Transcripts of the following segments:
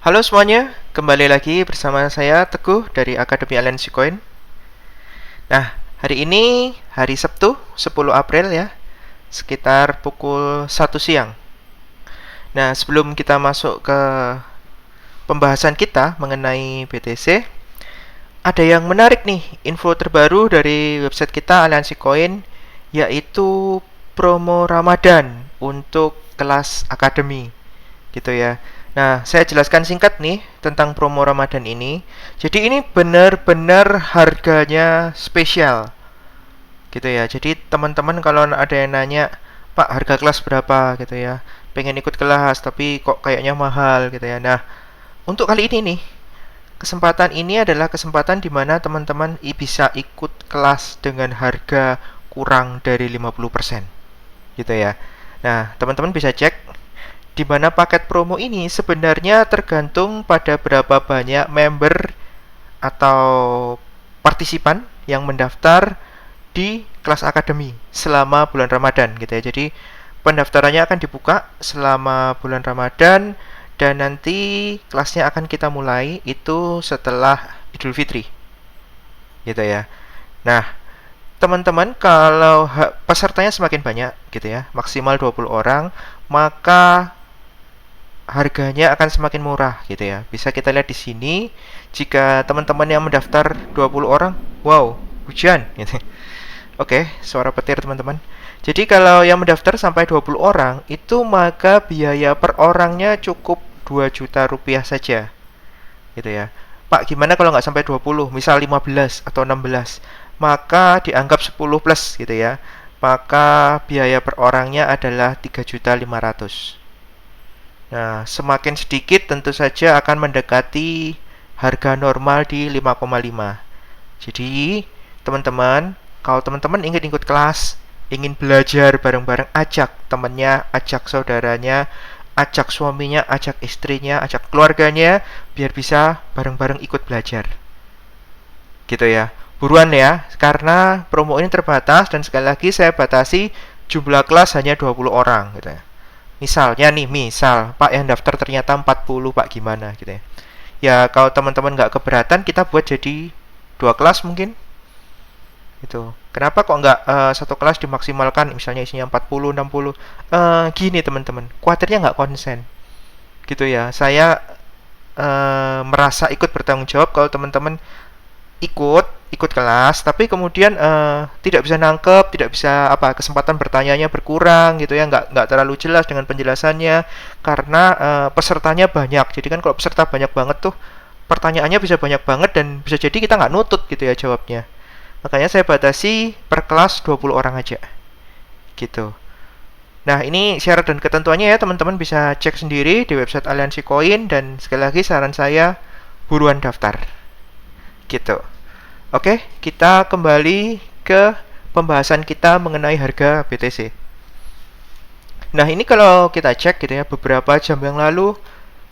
Halo semuanya, kembali lagi bersama saya Teguh dari Akademi Aliansi Koin. Nah, hari ini hari Sabtu 10 April ya, sekitar pukul 1 siang. Nah, sebelum kita masuk ke pembahasan kita mengenai BTC, ada yang menarik nih, info terbaru dari website kita Aliansi Koin, yaitu promo Ramadan untuk kelas akademi, gitu ya. Nah, saya jelaskan singkat nih tentang promo Ramadan ini. Jadi ini benar-benar harganya spesial, gitu ya. Jadi teman-teman kalau ada yang nanya, Pak, harga kelas berapa, gitu ya. Pengen ikut kelas tapi kok kayaknya mahal, gitu ya. Nah, untuk kali ini nih, kesempatan ini adalah kesempatan di mana teman-teman bisa ikut kelas dengan harga kurang dari 50%, gitu ya. Nah, teman-teman bisa cek di mana paket promo ini sebenarnya tergantung pada berapa banyak member atau partisipan yang mendaftar di kelas akademi selama bulan Ramadan gitu ya. Jadi pendaftarannya akan dibuka selama bulan Ramadan dan nanti kelasnya akan kita mulai itu setelah Idul Fitri gitu ya. Nah, teman-teman kalau pesertanya semakin banyak gitu ya, maksimal 20 orang, maka harganya akan semakin murah gitu ya. Bisa kita lihat di sini, jika teman-teman yang mendaftar 20 orang, wow, hujan gitu. Oke, suara petir teman-teman. Jadi kalau yang mendaftar sampai 20 orang, itu maka biaya per orangnya cukup 2 juta rupiah saja. Gitu ya. Pak, gimana kalau nggak sampai 20, misal 15 atau 16? Maka dianggap 10 plus gitu ya. Maka biaya per orangnya adalah 3.500.000. Nah, semakin sedikit tentu saja akan mendekati harga normal di 5,5. Jadi, teman-teman, kalau teman-teman ingin ikut kelas, ingin belajar bareng-bareng, ajak temannya, ajak saudaranya, ajak suaminya, ajak istrinya, ajak keluarganya, biar bisa bareng-bareng ikut belajar. Gitu ya. Buruan ya, karena promo ini terbatas dan sekali lagi saya batasi jumlah kelas hanya 20 orang gitu ya. Misalnya nih, misal Pak yang daftar ternyata 40 Pak, gimana gitu ya. Ya kalau teman-teman nggak keberatan, kita buat jadi 2 kelas mungkin. Itu. Kenapa kok nggak satu kelas dimaksimalkan misalnya isinya 40, 60? Gini teman-teman, kuatirnya nggak konsen. Gitu ya. Saya merasa ikut bertanggung jawab kalau teman-teman ikut kelas tapi kemudian tidak bisa nangkep, tidak bisa kesempatan bertanyanya berkurang gitu ya, nggak terlalu jelas dengan penjelasannya karena pesertanya banyak. Jadi kan kalau peserta banyak banget tuh pertanyaannya bisa banyak banget dan bisa jadi kita nggak nutut gitu ya jawabnya. Makanya saya batasi per kelas 20 orang aja gitu. Nah, ini syarat dan ketentuannya ya, teman-teman bisa cek sendiri di website Aliansi Koin dan sekali lagi saran saya buruan daftar. Gitu. Oke, kita kembali ke pembahasan kita mengenai harga BTC. Nah, ini kalau kita cek gitu ya, beberapa jam yang lalu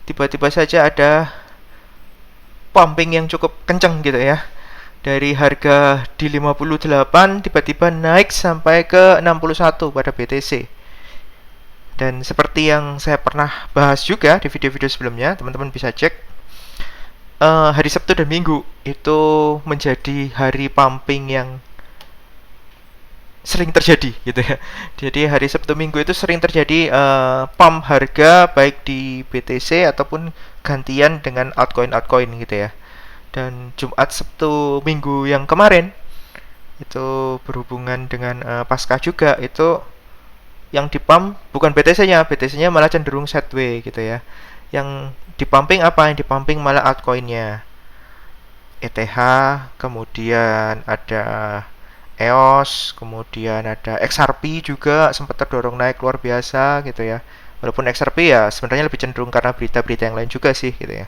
tiba-tiba saja ada pumping yang cukup kencang gitu ya. Dari harga di 58 tiba-tiba naik sampai ke 61 pada BTC. Dan seperti yang saya pernah bahas juga di video-video sebelumnya, teman-teman bisa cek hari Sabtu dan Minggu itu menjadi hari pumping yang sering terjadi gitu ya. Jadi hari Sabtu Minggu itu sering terjadi pump harga baik di BTC ataupun gantian dengan altcoin gitu ya. Dan Jumat, Sabtu, Minggu yang kemarin itu berhubungan dengan Paskah juga, itu yang dipump bukan BTC-nya, BTC-nya malah cenderung sideways gitu ya. Yang dipumping apa? Yang dipumping malah altcoin-nya. ETH, kemudian ada EOS, kemudian ada XRP juga sempat terdorong naik luar biasa gitu ya. Walaupun XRP ya sebenarnya lebih cenderung karena berita-berita yang lain juga sih gitu ya.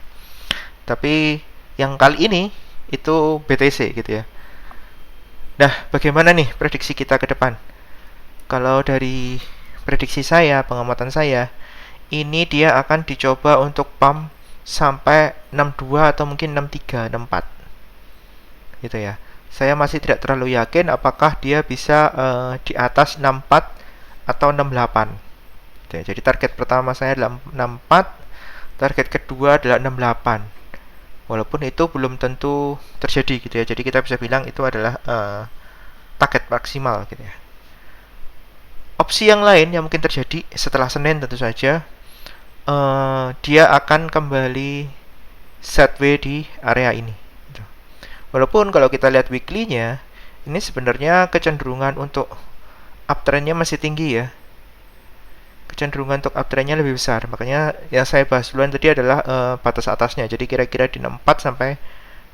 Tapi yang kali ini itu BTC gitu ya. Nah, bagaimana nih prediksi kita ke depan? Kalau dari prediksi saya, pengamatan saya, ini dia akan dicoba untuk pump sampai 62 atau mungkin 63, 64. Gitu ya. Saya masih tidak terlalu yakin apakah dia bisa di atas 64 atau 68. Gitu ya. Jadi target pertama saya adalah 64, target kedua adalah 68. Walaupun itu belum tentu terjadi gitu ya. Jadi kita bisa bilang itu adalah target maksimal gitu ya. Opsi yang lain yang mungkin terjadi setelah Senin tentu saja, dia akan kembali sideways di area ini. Walaupun kalau kita lihat weekly-nya, ini sebenarnya kecenderungan untuk uptrend-nya masih tinggi ya. Kecenderungan untuk uptrend-nya lebih besar. Makanya yang saya bahas duluan tadi adalah batas atasnya. Jadi kira-kira di 64 sampai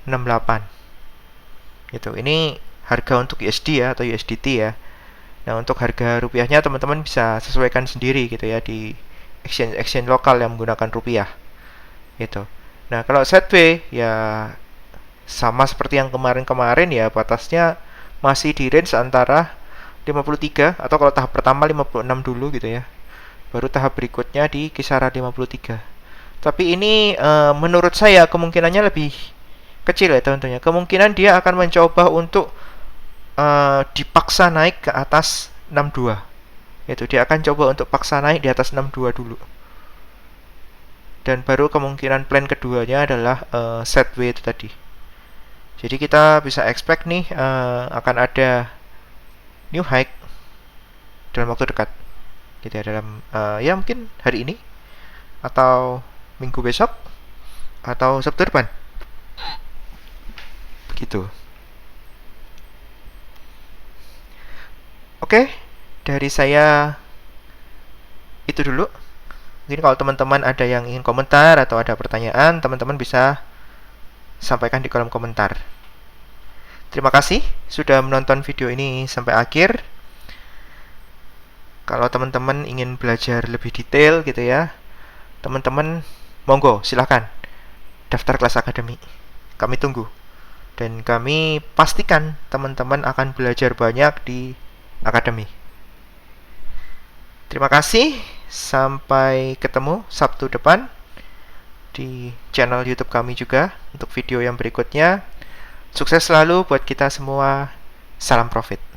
68. Gitu. Ini harga untuk USD ya atau USDT ya. Nah, untuk harga rupiahnya teman-teman bisa sesuaikan sendiri gitu ya di exchange lokal yang menggunakan rupiah. Gitu. Nah, kalau sideways ya sama seperti yang kemarin-kemarin ya, batasnya masih di range antara 53 atau kalau tahap pertama 56 dulu gitu ya. Baru tahap berikutnya di kisaran 53. Tapi ini menurut saya kemungkinannya lebih kecil ya tentunya. Kemungkinan dia akan mencoba untuk dipaksa naik ke atas 62. Itu dia akan coba untuk paksa naik di atas 62 dulu. Dan baru kemungkinan plan keduanya adalah sideways itu tadi. Jadi kita bisa expect nih akan ada new high dalam waktu dekat. Gitu ya, dalam ya mungkin hari ini atau minggu besok atau Sabtu depan. Begitu. Oke, dari saya itu dulu. Mungkin kalau teman-teman ada yang ingin komentar atau ada pertanyaan, teman-teman bisa sampaikan di kolom komentar. Terima kasih sudah menonton video ini sampai akhir. Kalau teman-teman ingin belajar lebih detail gitu ya, teman-teman monggo silahkan daftar kelas akademi. Kami tunggu. Dan kami pastikan teman-teman akan belajar banyak di akademi. Terima kasih. Sampai ketemu Sabtu depan di channel YouTube kami juga untuk video yang berikutnya. Sukses selalu buat kita semua. Salam profit.